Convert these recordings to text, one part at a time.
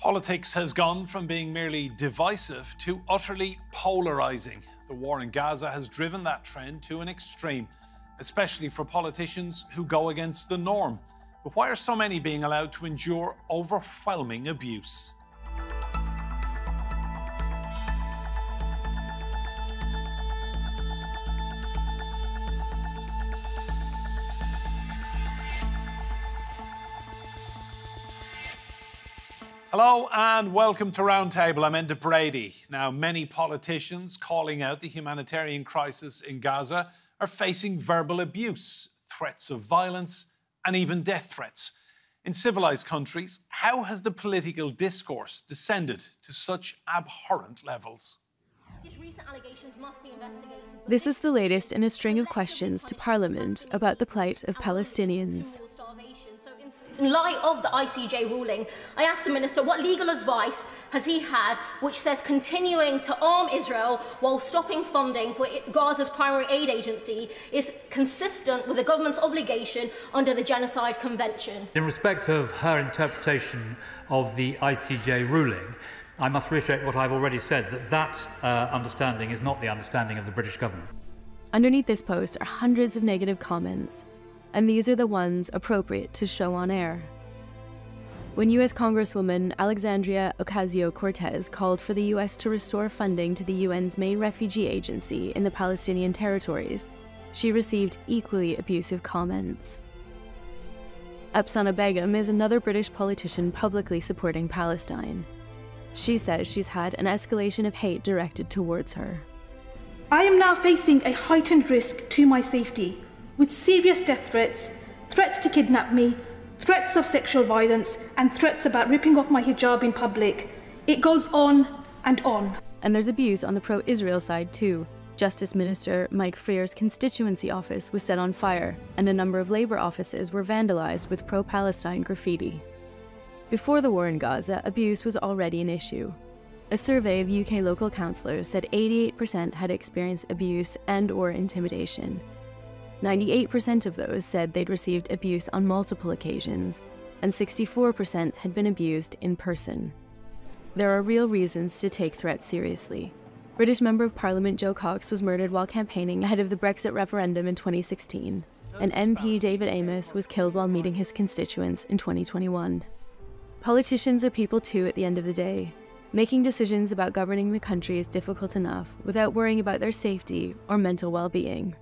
Politics has gone from being merely divisive to utterly polarising. The war in Gaza has driven that trend to an extreme, especially for politicians who go against the norm. But why are so many being allowed to endure overwhelming abuse? Hello and welcome to Roundtable. I'm Enda Brady. Now, many politicians calling out the humanitarian crisis in Gaza are facing verbal abuse, threats of violence, and even death threats. In civilised countries, how has the political discourse descended to such abhorrent levels? These recent allegations must be investigated. This is the latest in a string of questions to Parliament about the plight of Palestinians. In light of the ICJ ruling, I asked the Minister what legal advice has he had which says continuing to arm Israel while stopping funding for Gaza's primary aid agency is consistent with the government's obligation under the Genocide Convention. In respect of her interpretation of the ICJ ruling, I must reiterate what I've already said, that understanding is not the understanding of the British government. Underneath this post are hundreds of negative comments, and these are the ones appropriate to show on air. When U.S. Congresswoman Alexandria Ocasio-Cortez called for the U.S. to restore funding to the UN's main refugee agency in the Palestinian territories, she received equally abusive comments. Afsaneh Begum is another British politician publicly supporting Palestine. She says she's had an escalation of hate directed towards her. I am now facing a heightened risk to my safety, with serious death threats, threats to kidnap me, threats of sexual violence, and threats about ripping off my hijab in public. It goes on and on. And there's abuse on the pro-Israel side too. Justice Minister Mike Freer's constituency office was set on fire, and a number of Labour offices were vandalised with pro-Palestine graffiti. Before the war in Gaza, abuse was already an issue. A survey of UK local councillors said 88% had experienced abuse and/or intimidation. 98% of those said they'd received abuse on multiple occasions, and 64% had been abused in person. There are real reasons to take threats seriously. British Member of Parliament Joe Cox was murdered while campaigning ahead of the Brexit referendum in 2016, and MP David Amess was killed while meeting his constituents in 2021. Politicians are people too at the end of the day. Making decisions about governing the country is difficult enough without worrying about their safety or mental well-being.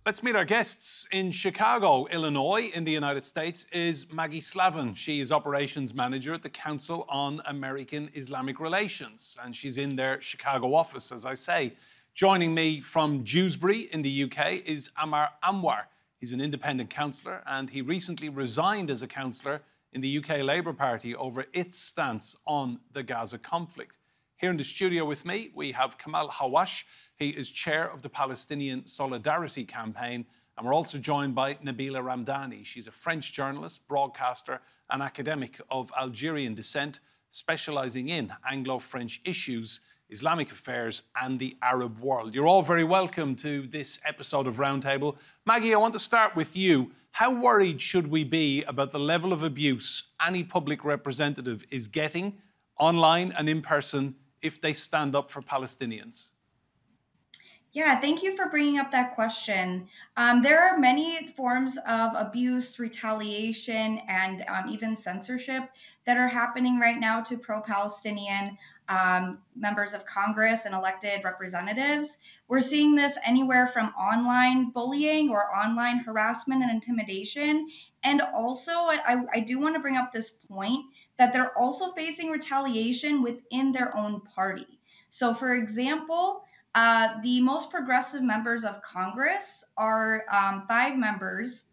Let's meet our guests. In Chicago, Illinois, in the United States, is Maggie Slavin. She is Operations Manager at the Council on American Islamic Relations, and she's in their Chicago office, as I say. Joining me from Dewsbury in the UK is Ammar Anwar. He's an independent councillor, and he recently resigned as a councillor in the UK Labour Party over its stance on the Gaza conflict. Here in the studio with me, we have Kamel Hawwash. He is chair of the Palestinian Solidarity Campaign, and we're also joined by Nabila Ramdani. She's a French journalist, broadcaster and academic of Algerian descent, specialising in Anglo-French issues, Islamic affairs and the Arab world. You're all very welcome to this episode of Roundtable. Maggie, I want to start with you. How worried should we be about the level of abuse any public representative is getting online and in person if they stand up for Palestinians? Yeah, thank you for bringing up that question. There are many forms of abuse, retaliation, and even censorship that are happening right now to pro-Palestinian members of Congress and elected representatives. We're seeing this anywhere from online bullying or online harassment and intimidation. And also, I do want to bring up this point that they're also facing retaliation within their own party. So, for example, the most progressive members of Congress are 5 members.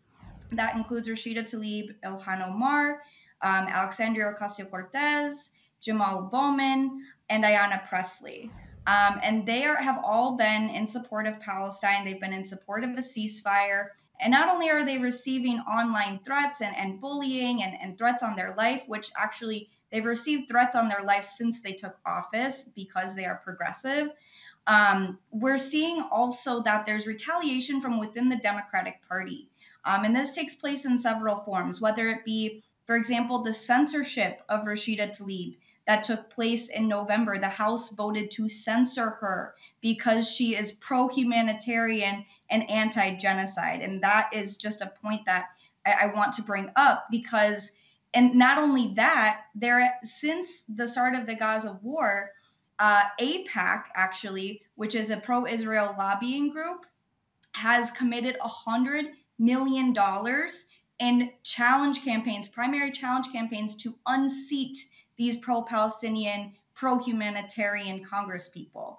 That includes Rashida Tlaib, Ilhan Omar, Alexandria Ocasio-Cortez, Jamal Bowman, and Ayanna Pressley. And they have all been in support of Palestine. They've been in support of a ceasefire. And not only are they receiving online threats and bullying and threats on their life, which actually they've received threats on their life since they took office because they are progressive. We're seeing also that there's retaliation from within the Democratic Party. And this takes place in several forms, whether it be, for example, the censorship of Rashida Tlaib that took place in November. The House voted to censor her because she is pro-humanitarian and anti-genocide. And that is just a point that I want to bring up because, and not only that, since the start of the Gaza war, AIPAC, actually, which is a pro-Israel lobbying group, has committed $100 million in challenge campaigns, primary challenge campaigns, to unseat these pro-Palestinian, pro-humanitarian congresspeople.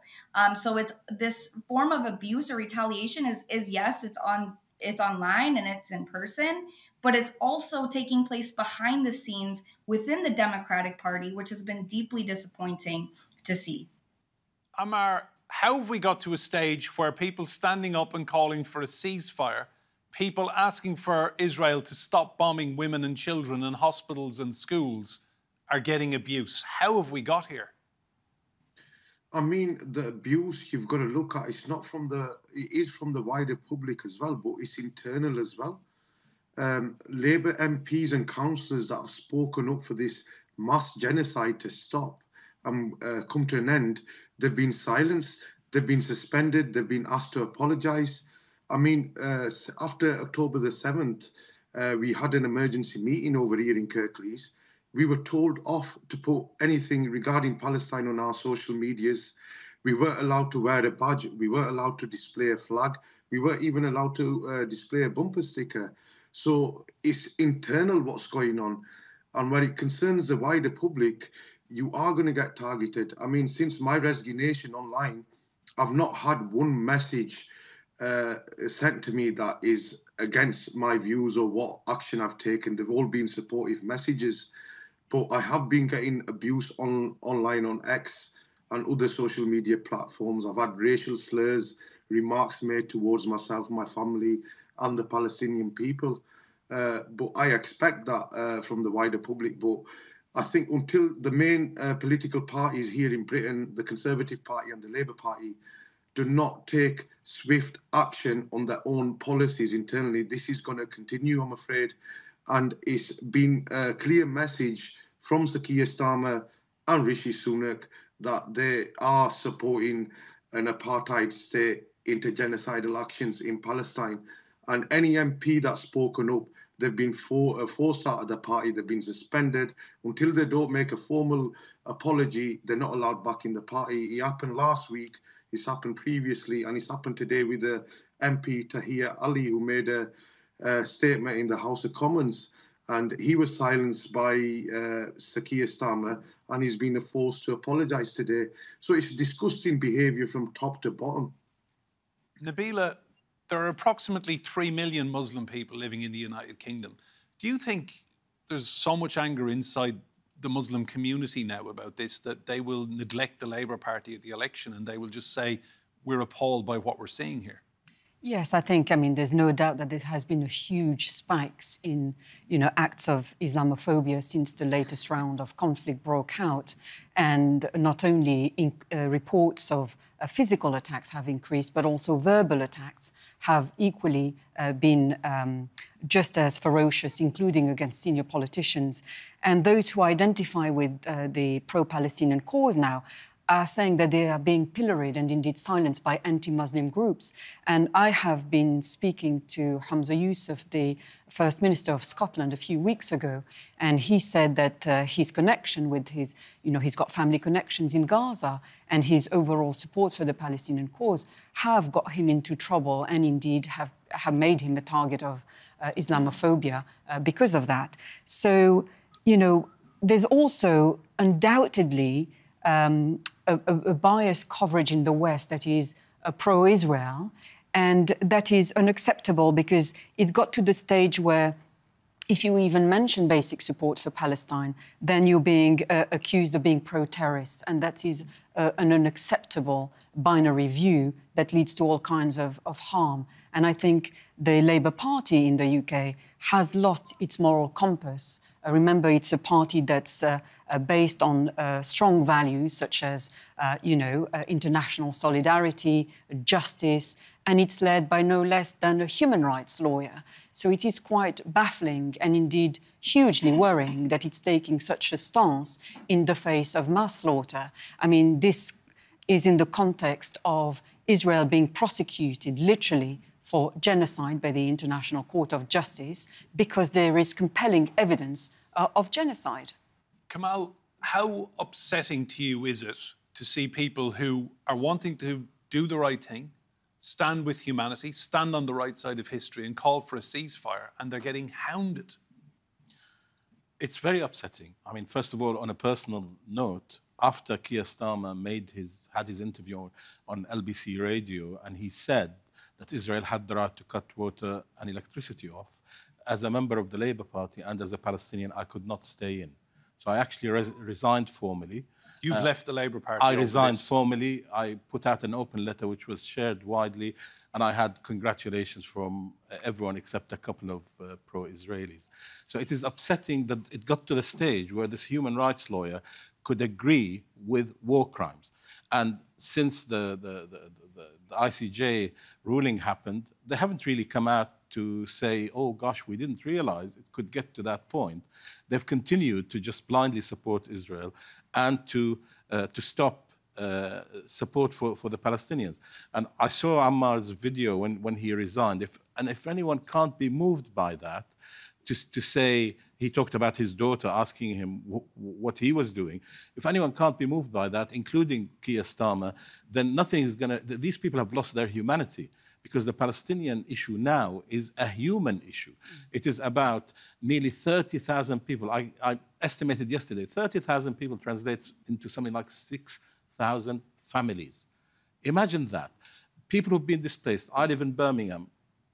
So it's this form of abuse or retaliation is yes, it's online and it's in person, but it's also taking place behind the scenes within the Democratic Party, which has been deeply disappointing to see. Ammar, how have we got to a stage where people standing up and calling for a ceasefire, people asking for Israel to stop bombing women and children in hospitals and schools, are getting abuse? How have we got here? I mean, the abuse you've got to look at, it is from the wider public as well, but it's internal as well. Labour MPs and councillors that have spoken up for this mass genocide to stop and come to an end, they've been silenced, they've been suspended, they've been asked to apologise. I mean, after October the 7th, we had an emergency meeting over here in Kirklees. We were told off to put anything regarding Palestine on our social medias. We weren't allowed to wear a badge. We weren't allowed to display a flag. We weren't even allowed to display a bumper sticker. So it's internal what's going on. And when it concerns the wider public, you are going to get targeted. I mean, since my resignation online, I've not had one message sent to me that is against my views or what action I've taken. They've all been supportive messages. But I have been getting abuse online on X and other social media platforms. I've had racial slurs, remarks made towards myself, my family, and the Palestinian people. But I expect that from the wider public. But I think until the main political parties here in Britain, the Conservative Party and the Labour Party, do not take swift action on their own policies internally, this is going to continue, I'm afraid. And it's been a clear message from Sir Keir Starmer and Rishi Sunak that they are supporting an apartheid state into genocidal actions in Palestine. And any MP that's spoken up, they've been forced out of the party, they've been suspended. Until they don't make a formal apology, they're not allowed back in the party. It happened last week, it's happened previously, and it's happened today with the MP Tahir Ali, who made a statement in the House of Commons, and he was silenced by Sir Keir Starmer, and he's been forced to apologise today. So it's disgusting behaviour from top to bottom. Nabila, there are approximately 3 million Muslim people living in the United Kingdom. Do you think there's so much anger inside the Muslim community now about this that they will neglect the Labour Party at the election and they will just say, we're appalled by what we're seeing here? Yes, I think, there's no doubt that there has been a huge spikes in, acts of Islamophobia since the latest round of conflict broke out. And not only reports of physical attacks have increased, but also verbal attacks have equally been just as ferocious, including against senior politicians. And those who identify with the pro-Palestinian cause now are saying that they are being pilloried and indeed silenced by anti-Muslim groups. And I have been speaking to Humza Yousaf, the First Minister of Scotland, a few weeks ago, and he said that his connection with his, he's got family connections in Gaza, and his overall support for the Palestinian cause have got him into trouble and indeed have made him a target of Islamophobia because of that. So, there's also undoubtedly a biased coverage in the West that is pro-Israel, and that is unacceptable because it got to the stage where if you even mention basic support for Palestine, then you're being accused of being pro-terrorist, and that is an unacceptable binary view that leads to all kinds of harm. And I think the Labour Party in the UK has lost its moral compass. Remember, it's a party that's based on strong values such as, international solidarity, justice, and it's led by no less than a human rights lawyer. So it is quite baffling and indeed hugely worrying that it's taking such a stance in the face of mass slaughter. I mean, this is in the context of Israel being prosecuted literally for genocide by the International Court of Justice because there is compelling evidence of genocide. Kamel, how upsetting to you is it to see people who are wanting to do the right thing, stand with humanity, stand on the right side of history and call for a ceasefire, and they're getting hounded? It's very upsetting. I mean, first of all, on a personal note, after Keir Starmer had his interview on LBC radio, and he said that Israel had the right to cut water and electricity off, as a member of the Labour Party and as a Palestinian, I could not stay in. So I actually resigned formally. You've left the Labour Party. I resigned formally. I put out an open letter which was shared widely, and I had congratulations from everyone except a couple of pro-Israelis. So it is upsetting that it got to the stage where this human rights lawyer could agree with war crimes. And since the ICJ ruling happened, they haven't really come out to say, oh gosh, we didn't realize it could get to that point. They've continued to just blindly support Israel and to stop support for the Palestinians. And I saw Ammar's video when he resigned. If anyone can't be moved by that, to say, he talked about his daughter asking him what he was doing. If anyone can't be moved by that, including Keir Starmer, then nothing is going to... These people have lost their humanity, because the Palestinian issue now is a human issue. It is about nearly 30,000 people. I estimated yesterday, 30,000 people translates into something like 6,000 families. Imagine that. People who've been displaced. I live in Birmingham,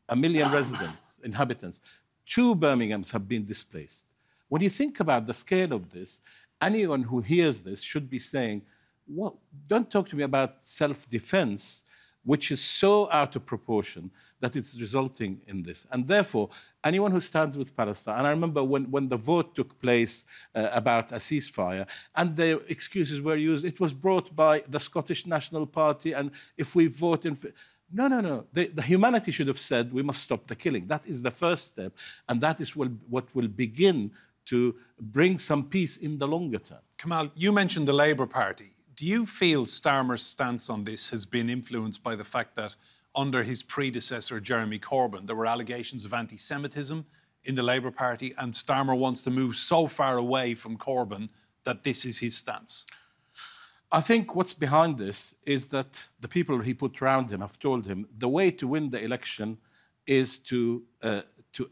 1 million residents, inhabitants. 2 Birminghams have been displaced. When you think about the scale of this, anyone who hears this should be saying, well, don't talk to me about self-defense, which is so out of proportion that it's resulting in this. And therefore, anyone who stands with Palestine, and I remember when the vote took place about a ceasefire, and their excuses were used, it was brought by the Scottish National Party, and if we vote in... No. The humanity should have said, we must stop the killing. That is the first step, and that is what will begin to bring some peace in the longer term. Kamel, you mentioned the Labour Party. Do you feel Starmer's stance on this has been influenced by the fact that under his predecessor, Jeremy Corbyn, there were allegations of anti-Semitism in the Labour Party, and Starmer wants to move so far away from Corbyn that this is his stance? I think what's behind this is that the people he put around him have told him the way to win the election is to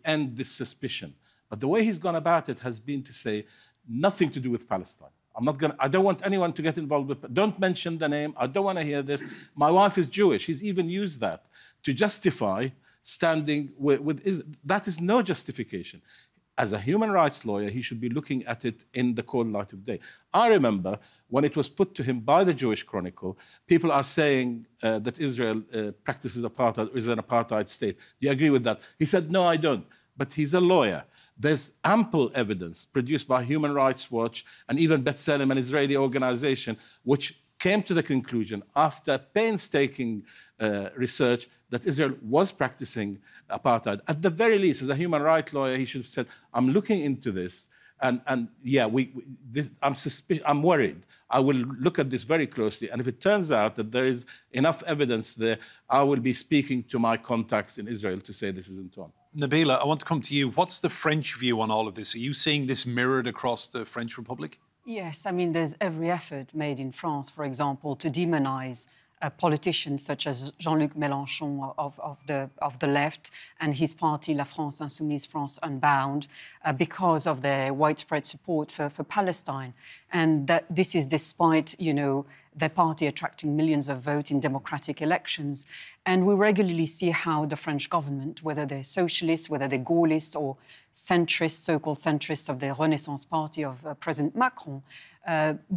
end this suspicion. But the way he's gone about it has been to say nothing to do with Palestine. I don't want anyone to get involved with... Don't mention the name. I don't want to hear this. My wife is Jewish. He's even used that to justify standing with that is no justification. As a human rights lawyer, he should be looking at it in the cold light of day. I remember when it was put to him by the Jewish Chronicle, people are saying that Israel practices apartheid, is an apartheid state. Do you agree with that? He said, no, I don't. But he's a lawyer. There's ample evidence produced by Human Rights Watch and even B'Tselem, an Israeli organization, which came to the conclusion after painstaking research that Israel was practicing apartheid. At the very least, as a human rights lawyer, he should have said, I'm looking into this, and yeah, I'm worried. I will look at this very closely, and if it turns out that there is enough evidence there, I will be speaking to my contacts in Israel to say this isn't on. Nabila, I want to come to you. What's the French view on all of this? Are you seeing this mirrored across the French Republic? Yes, I mean, there's every effort made in France, for example, to demonize politicians such as Jean-Luc Mélenchon of the left and his party, La France Insoumise, France Unbound, because of their widespread support for Palestine. And that this is despite, you know, their party attracting millions of votes in democratic elections. And we regularly see how the French government, whether they're socialists, whether they're Gaullists or centrists, so-called centrists of the Renaissance party of President Macron,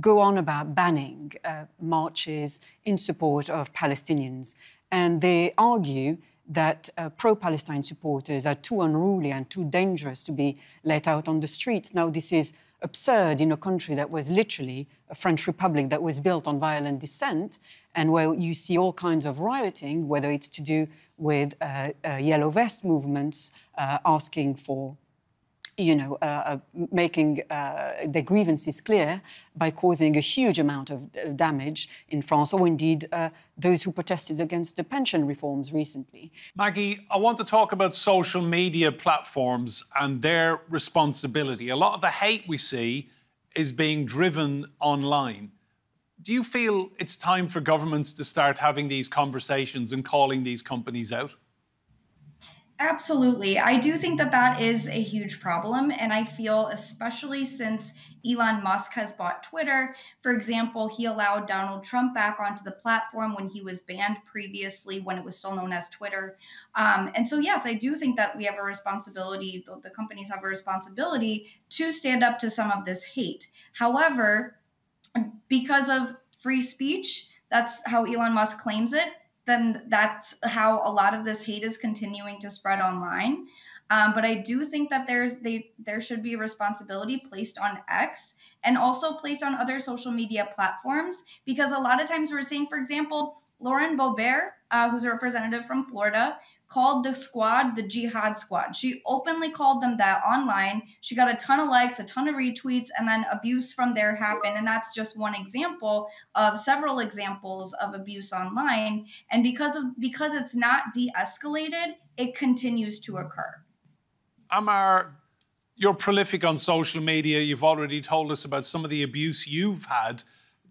go on about banning marches in support of Palestinians. And they argue that pro-Palestine supporters are too unruly and too dangerous to be let out on the streets. Now, this is absurd in a country that was literally a French republic that was built on violent dissent and where you see all kinds of rioting, whether it's to do with yellow vest movements asking for, making their grievances clear by causing a huge amount of damage in France, or indeed those who protested against the pension reforms recently. Maggie, I want to talk about social media platforms and their responsibility. A lot of the hate we see is being driven online. Do you feel it's time for governments to start having these conversations and calling these companies out? Absolutely. I do think that that is a huge problem. And I feel, especially since Elon Musk has bought Twitter, for example, he allowed Donald Trump back onto the platform when he was banned previously, when it was still known as Twitter. And so, yes, I do think that we have a responsibility, the companies have a responsibility to stand up to some of this hate. However, because of free speech, that's how Elon Musk claims it, then that's how a lot of this hate is continuing to spread online. But I do think that there should be a responsibility placed on X and also placed on other social media platforms, because a lot of times we're seeing, for example, Lauren Boebert, who's a representative from Florida, called the squad the Jihad Squad. She openly called them that online. She got a ton of likes, a ton of retweets, and then abuse from there happened. And that's just one example of several examples of abuse online. And because it's not de-escalated, it continues to occur. Ammar, you're prolific on social media. You've already told us about some of the abuse you've had.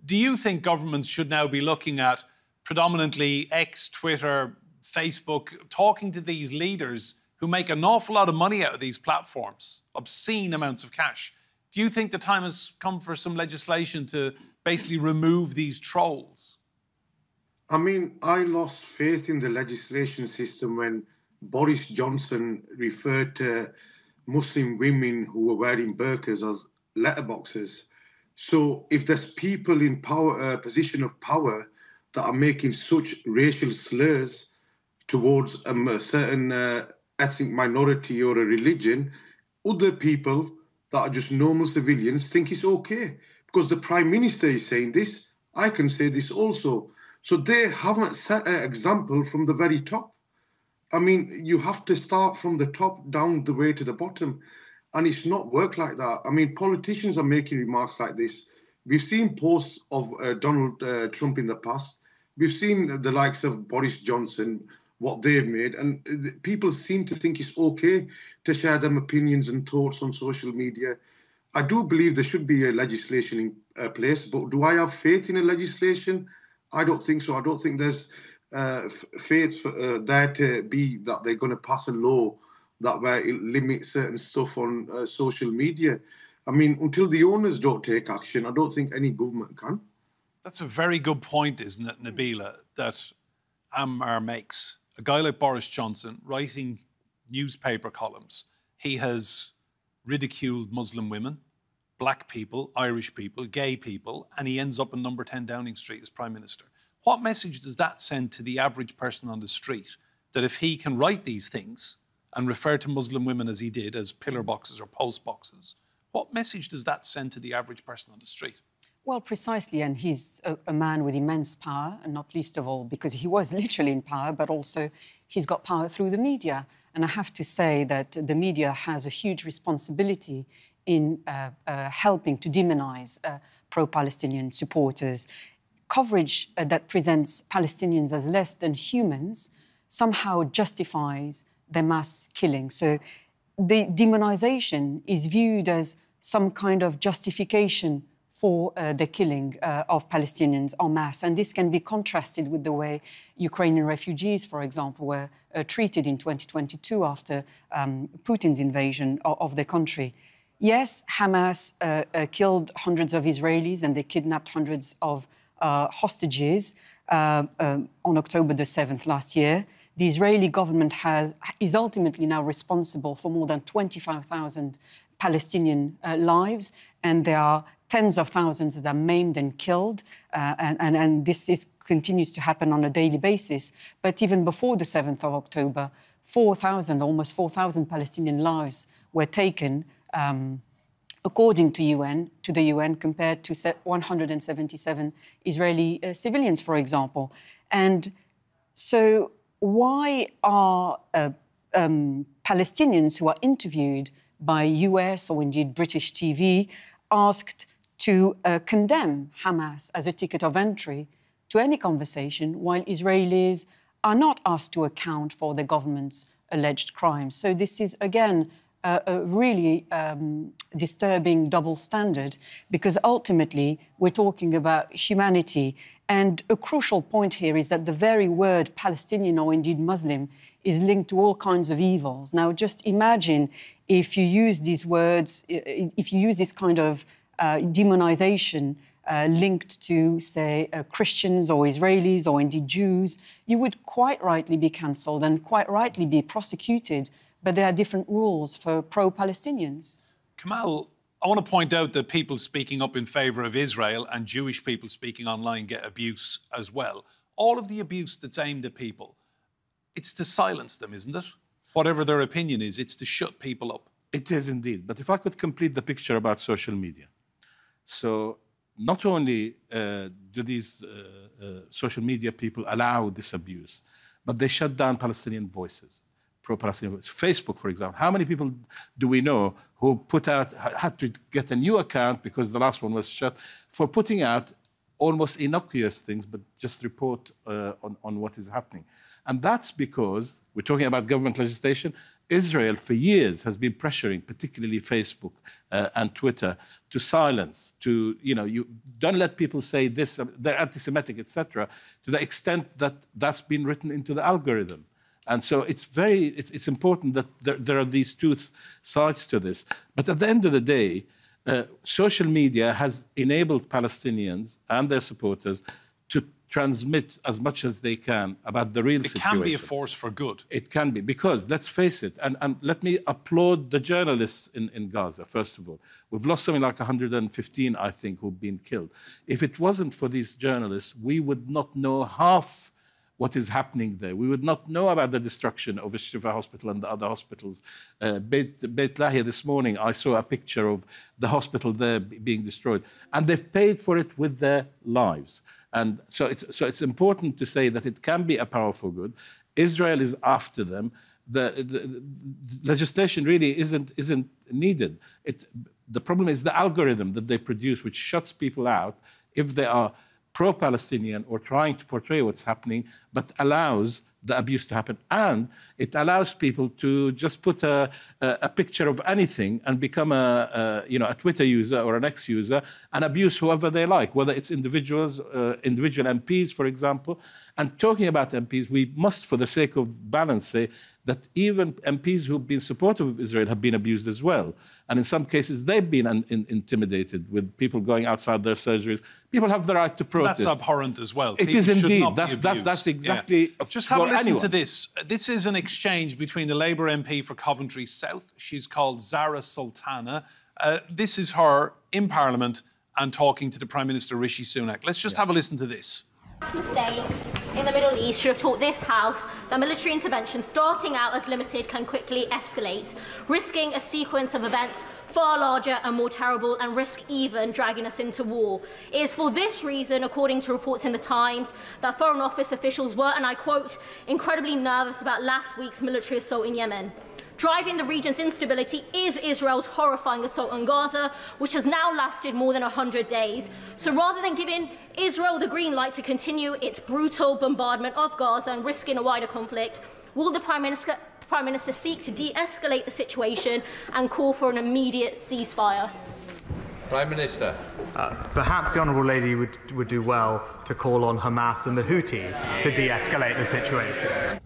Do you think governments should now be looking at predominantly X, Twitter, Facebook, talking to these leaders who make an awful lot of money out of these platforms, obscene amounts of cash? Do you think the time has come for some legislation to basically remove these trolls? I mean, I lost faith in the legislation system when Boris Johnson referred to Muslim women who were wearing burqas as letterboxes. So if there's people in power, position of power, that are making such racial slurs towards a certain ethnic minority or a religion, other people that are just normal civilians think it's okay. Because the Prime Minister is saying this, I can say this also. So they haven't set an example from the very top. I mean, you have to start from the top down the way to the bottom. And it's not work like that. I mean, politicians are making remarks like this. We've seen posts of Donald Trump in the past. We've seen the likes of Boris Johnson, what they've made. And people seem to think it's okay to share them opinions and thoughts on social media. I do believe there should be a legislation in place, but do I have faith in a legislation? I don't think so. I don't think there's faith there to be that they're going to pass a law that where it limits certain stuff on social media. I mean, until the owners don't take action, I don't think any government can. That's a very good point, isn't it, Nabila, that Ammar makes. A guy like Boris Johnson writing newspaper columns, he has ridiculed Muslim women, black people, Irish people, gay people, and he ends up in number 10 Downing Street as Prime Minister. What message does that send to the average person on the street, that if he can write these things and refer to Muslim women as he did, as pillar boxes or post boxes, what message does that send to the average person on the street? Well, precisely, and he's a man with immense power, and not least of all because he was literally in power, but also he's got power through the media. And I have to say that the media has a huge responsibility in helping to demonize pro-Palestinian supporters. Coverage that presents Palestinians as less than humans somehow justifies their mass killing. So the demonization is viewed as some kind of justification for the killing of Palestinians en masse. And this can be contrasted with the way Ukrainian refugees, for example, were treated in 2022 after Putin's invasion of the country. Yes, Hamas killed hundreds of Israelis and they kidnapped hundreds of hostages on October the 7th last year. The Israeli government is ultimately now responsible for more than 25,000 Palestinian lives, and there are tens of thousands that are maimed and killed, and this continues to happen on a daily basis. But even before the 7th of October, almost 4,000 Palestinian lives were taken, according to the UN, compared to 177 Israeli civilians, for example. And so why are Palestinians who are interviewed by US or indeed British TV asked to condemn Hamas as a ticket of entry to any conversation, while Israelis are not asked to account for the government's alleged crimes? So this is, again, a really disturbing double standard, because ultimately we're talking about humanity. And a crucial point here is that the very word Palestinian or indeed Muslim is linked to all kinds of evils. Now, just imagine if you use these words, if you use this kind of demonization linked to, say, Christians or Israelis or indeed Jews, you would quite rightly be cancelled and quite rightly be prosecuted. But there are different rules for pro-Palestinians. Kamel, I want to point out that people speaking up in favour of Israel and Jewish people speaking online get abuse as well. All of the abuse that's aimed at people, it's to silence them, isn't it? Whatever their opinion is, it's to shut people up. It is indeed. But if I could complete the picture about social media. So not only do these social media people allow this abuse, but they shut down Palestinian voices. Pro-Palestinian. Facebook, for example. How many people do we know who had to get a new account because the last one was shut for putting out almost innocuous things, but just report on what is happening? And that's because we're talking about government legislation. Israel, for years, has been pressuring, particularly Facebook and Twitter, to silence, to, you don't let people say this, they're anti-Semitic, etc., to the extent that that's been written into the algorithm. And so it's important that there are these two sides to this. But at the end of the day, social media has enabled Palestinians and their supporters to transmit as much as they can about the real situation. It can be a force for good. It can be, because, let's face it, and let me applaud the journalists in Gaza, first of all. We've lost something like 115, I think, who've been killed. If it wasn't for these journalists, we would not know half what is happening there. We would not know about the destruction of Shifa Hospital and the other hospitals. Beit Lahia, this morning, I saw a picture of the hospital there being destroyed. And they've paid for it with their lives. And so it's important to say that it can be a powerful good. Israel is after them. The legislation really isn't needed. The problem is the algorithm that they produce, which shuts people out if they are pro-Palestinian or trying to portray what's happening, but allows the abuse to happen. And it allows people to just put a picture of anything and become a Twitter user or an X user and abuse whoever they like, whether it's individuals, individual MPs, for example. And talking about MPs, we must, for the sake of balance, say that even MPs who've been supportive of Israel have been abused as well. And in some cases, they've been intimidated with people going outside their surgeries. People have the right to protest. That's abhorrent as well. It is indeed. That's exactly. Yeah. Just have a listen to this. This is an exchange between the Labour MP for Coventry South. She's called Zara Sultana. This is her in Parliament and talking to the Prime Minister Rishi Sunak. Let's just have a listen to this. Mistakes in the Middle East should have taught this House that military intervention starting out as limited can quickly escalate, risking a sequence of events far larger and more terrible and risk even dragging us into war. It is for this reason, according to reports in The Times, that Foreign Office officials were, and I quote, incredibly nervous about last week's military assault in Yemen. Driving the region's instability is Israel's horrifying assault on Gaza, which has now lasted more than 100 days. So rather than giving Israel the green light to continue its brutal bombardment of Gaza and risking a wider conflict, will the Prime Minister seek to de-escalate the situation and call for an immediate ceasefire? Prime Minister. Perhaps the Honourable Lady would do well to call on Hamas and the Houthis to de-escalate the situation.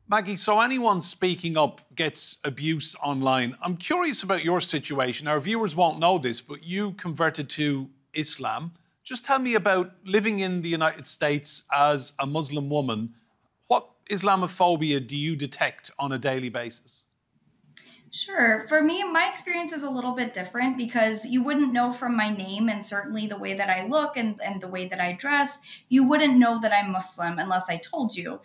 Maggie, so anyone speaking up gets abuse online. I'm curious about your situation. Our viewers won't know this, but you converted to Islam. Just tell me about living in the United States as a Muslim woman. What Islamophobia do you detect on a daily basis? Sure. For me, my experience is a little bit different because you wouldn't know from my name and certainly the way that I look and the way that I dress, you wouldn't know that I'm Muslim unless I told you.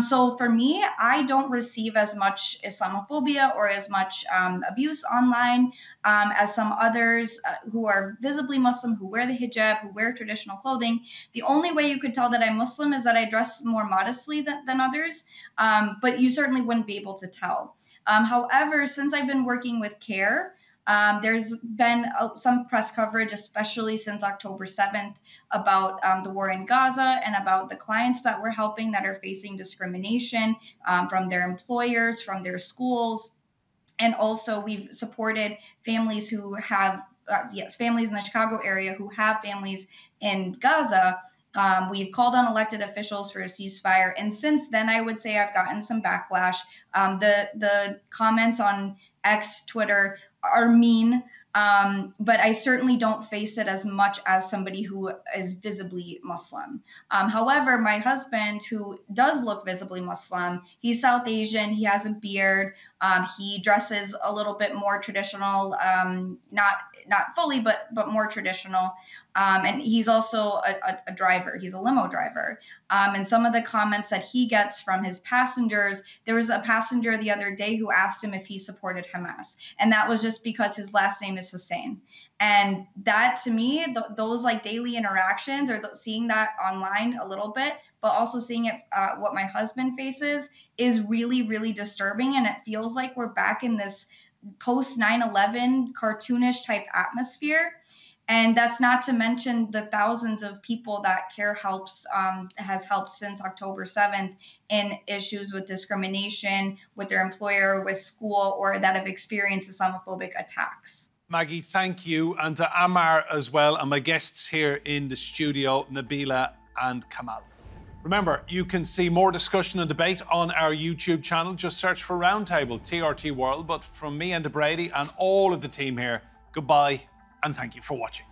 So for me, I don't receive as much Islamophobia or as much abuse online as some others who are visibly Muslim, who wear the hijab, who wear traditional clothing. The only way you could tell that I'm Muslim is that I dress more modestly than others, but you certainly wouldn't be able to tell. However, since I've been working with CAIR, there's been some press coverage, especially since October 7th, about the war in Gaza and about the clients that we're helping that are facing discrimination from their employers, from their schools. And also we've supported families who have, families in the Chicago area who have families in Gaza. We've called on elected officials for a ceasefire. And since then, I would say I've gotten some backlash. The comments on X, Twitter are mean, but I certainly don't face it as much as somebody who is visibly Muslim. However, my husband, who does look visibly Muslim, he's South Asian, he has a beard, he dresses a little bit more traditional, not fully, but more traditional. And he's also a driver. He's a limo driver. And some of the comments that he gets from his passengers, there was a passenger the other day who asked him if he supported Hamas. And that was just because his last name is Hussein. And that, to me, those like daily interactions or seeing that online a little bit, but also seeing it, what my husband faces is really, really disturbing. And it feels like we're back in this post 9/11 cartoonish type atmosphere. And that's not to mention the thousands of people that CAIR has helped since October 7th in issues with discrimination, with their employer, with school, or that have experienced Islamophobic attacks. Maggie, thank you. And to Ammar as well, and my guests here in the studio, Nabila and Kamel. Remember, you can see more discussion and debate on our YouTube channel. Just search for Roundtable TRT World. But from me, Enda Brady, and all of the team here, goodbye and thank you for watching.